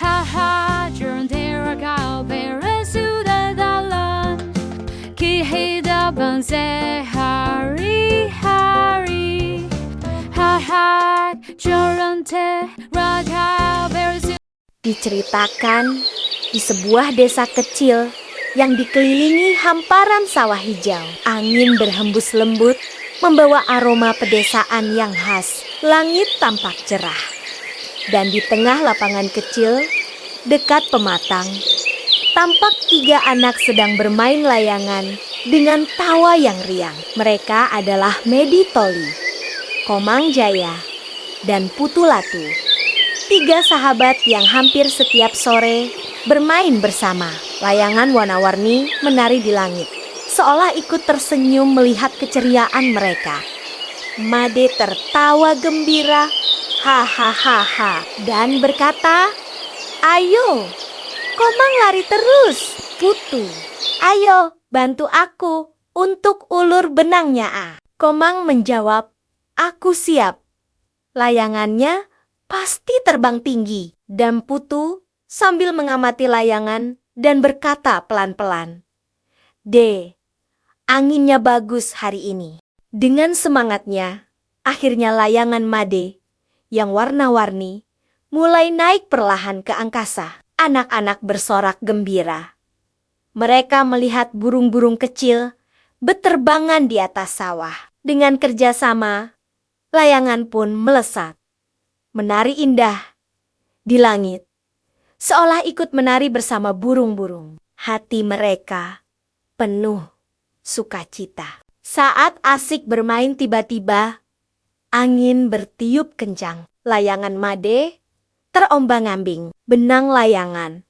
Haha, jentera kau beres sudah dalam kehidupan sehari-hari. Haha, jentera kau beres. Diceritakan di sebuah desa kecil yang dikelilingi hamparan sawah hijau. Angin berhembus lembut, membawa aroma pedesaan yang khas. Langit tampak cerah. Dan di tengah lapangan kecil, dekat pematang, tampak 3 anak sedang bermain layangan dengan tawa yang riang. Mereka adalah Medi Toli, Komang Jaya, dan Putu Latu. 3 sahabat yang hampir setiap sore bermain bersama. Layangan warna-warni menari di langit, seolah ikut tersenyum melihat keceriaan mereka. Made tertawa gembira, hahaha, dan berkata, "Ayo, Komang lari terus. Putu, ayo bantu aku untuk ulur benangnya." Komang menjawab, "Aku siap." Layangannya pasti terbang tinggi, dan Putu sambil mengamati layangan dan berkata pelan-pelan, Anginnya bagus hari ini." Dengan semangatnya, akhirnya layangan Made yang warna-warni mulai naik perlahan ke angkasa. Anak-anak bersorak gembira. Mereka melihat burung-burung kecil berterbangan di atas sawah. Dengan kerjasama, layangan pun melesat, menari indah di langit, seolah ikut menari bersama burung-burung. Hati mereka penuh sukacita. Saat asik bermain, tiba-tiba angin bertiup kencang. Layangan Made terombang-ambing. Benang layangan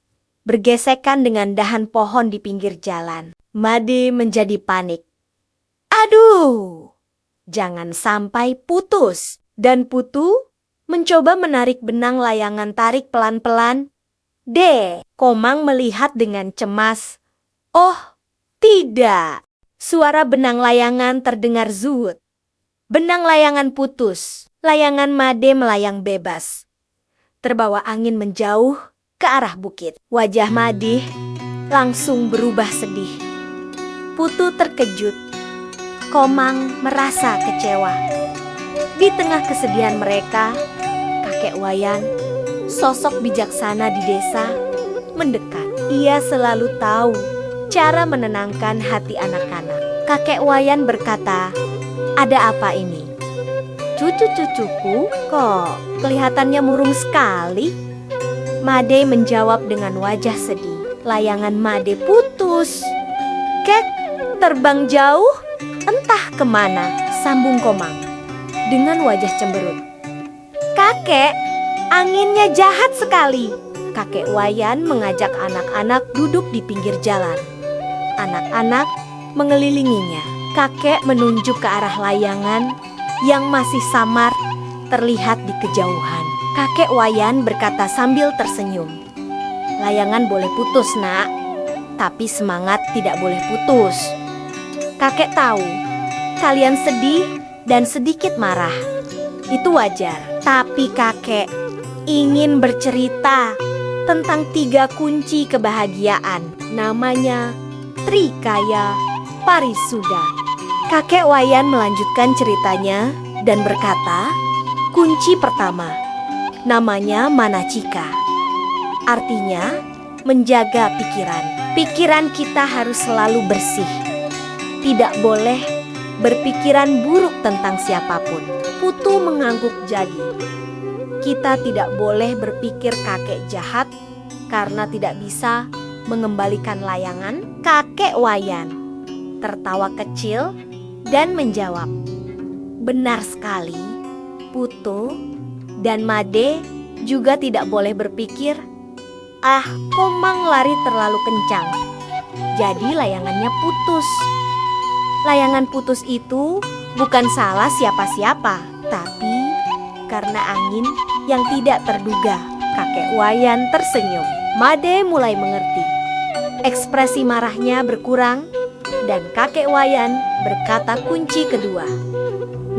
bergesekan dengan dahan pohon di pinggir jalan. Made menjadi panik. Aduh, jangan sampai putus. Dan Putu mencoba menarik benang layangan. Tarik pelan-pelan. Komang melihat dengan cemas. Oh, tidak. Suara benang layangan terdengar zuut. Benang layangan putus. Layangan Made melayang bebas, terbawa angin menjauh ke arah bukit. Wajah Made langsung berubah sedih. Putu terkejut. Komang merasa kecewa. Di tengah kesedihan mereka, kakek Wayan, sosok bijaksana di desa, mendekat. Ia selalu tahu cara menenangkan hati anak-anak. Kakek Wayan berkata, "Ada apa ini? Cucu-cucuku kok kelihatannya murung sekali?" Made menjawab dengan wajah sedih. "Layangan Made putus. Kek, terbang jauh, entah kemana," sambung Komang dengan wajah cemberut. "Kakek, anginnya jahat sekali." Kakek Wayan mengajak anak-anak duduk di pinggir jalan. Anak-anak mengelilinginya. Kakek menunjuk ke arah layangan yang masih samar terlihat di kejauhan. Kakek Wayan berkata sambil tersenyum, "Layangan boleh putus, Nak, tapi semangat tidak boleh putus. Kakek tahu kalian sedih dan sedikit marah. Itu wajar. Tapi kakek ingin bercerita tentang 3 kunci kebahagiaan. Namanya Trikaya Parisuda." Kakek Wayan melanjutkan ceritanya dan berkata, "Kunci pertama, namanya Manacika. Artinya menjaga pikiran. Pikiran kita harus selalu bersih. Tidak boleh berpikiran buruk tentang siapapun." Putu mengangguk jadi. Kita tidak boleh berpikir kakek jahat karena tidak bisa mengembalikan layangan. Kakek Wayan tertawa kecil dan menjawab, "Benar sekali, Putu dan Made juga tidak boleh berpikir, Komang lari terlalu kencang, jadi layangannya putus." Layangan putus itu bukan salah siapa-siapa, tapi karena angin yang tidak terduga. Kakek Wayan tersenyum. Made mulai mengerti. Ekspresi marahnya berkurang dan kakek Wayan berkata kunci kedua.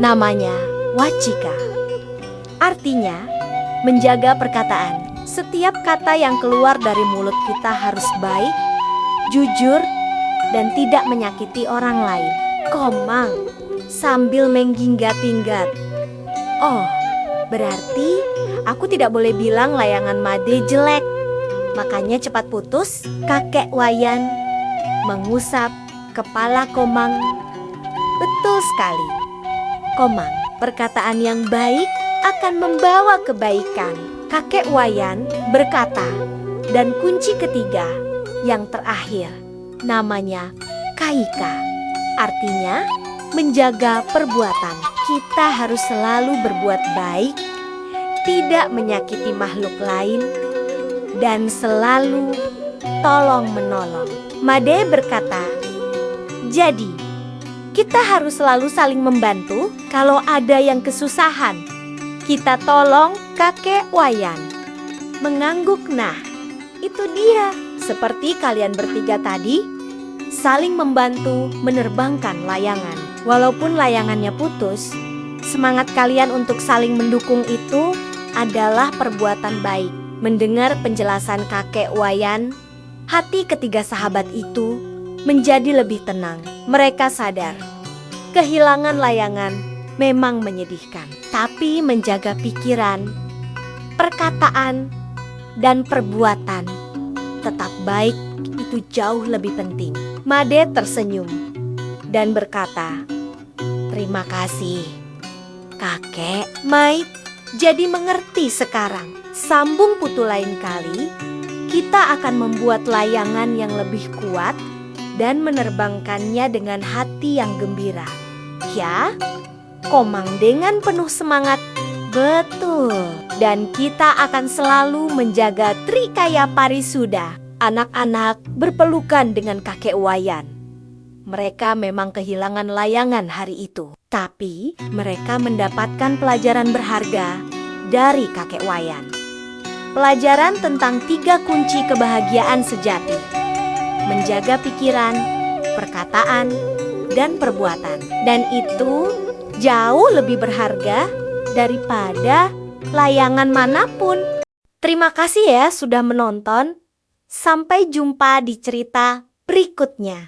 Namanya Wacika. Artinya menjaga perkataan. Setiap kata yang keluar dari mulut kita harus baik, jujur, dan tidak menyakiti orang lain. Komang sambil mengginggat-inggat. Oh, berarti aku tidak boleh bilang layangan Made jelek. Makanya cepat putus. Kakek Wayan mengusap kepala Komang. Betul sekali, Komang. Perkataan yang baik akan membawa kebaikan. Kakek Wayan berkata, dan kunci ketiga, yang terakhir, namanya Kaika. Artinya, menjaga perbuatan. Kita harus selalu berbuat baik, tidak menyakiti makhluk lain, dan selalu tolong-menolong. Made berkata, jadi, kita harus selalu saling membantu. Kalau ada yang kesusahan, kita tolong. Kakek Wayan mengangguk. Nah, itu dia. Seperti kalian bertiga tadi, saling membantu menerbangkan layangan. Walaupun layangannya putus, semangat kalian untuk saling mendukung itu adalah perbuatan baik. Mendengar penjelasan kakek Wayan, hati ketiga sahabat itu menjadi lebih tenang. Mereka sadar, kehilangan layangan memang menyedihkan. Tapi menjaga pikiran, perkataan, dan perbuatan tetap baik itu jauh lebih penting. Made tersenyum dan berkata, terima kasih, kakek. Mait jadi mengerti sekarang. Sambung Putu lain kali, kita akan membuat layangan yang lebih kuat dan menerbangkannya dengan hati yang gembira. Ya, Komang dengan penuh semangat. Betul. Dan kita akan selalu menjaga Trikaya Parisuda. Anak-anak berpelukan dengan kakek Wayan. Mereka memang kehilangan layangan hari itu, tapi mereka mendapatkan pelajaran berharga dari kakek Wayan. Pelajaran tentang 3 kunci kebahagiaan sejati. Menjaga pikiran, perkataan, dan perbuatan. Dan itu jauh lebih berharga daripada layangan manapun. Terima kasih ya sudah menonton. Sampai jumpa di cerita berikutnya.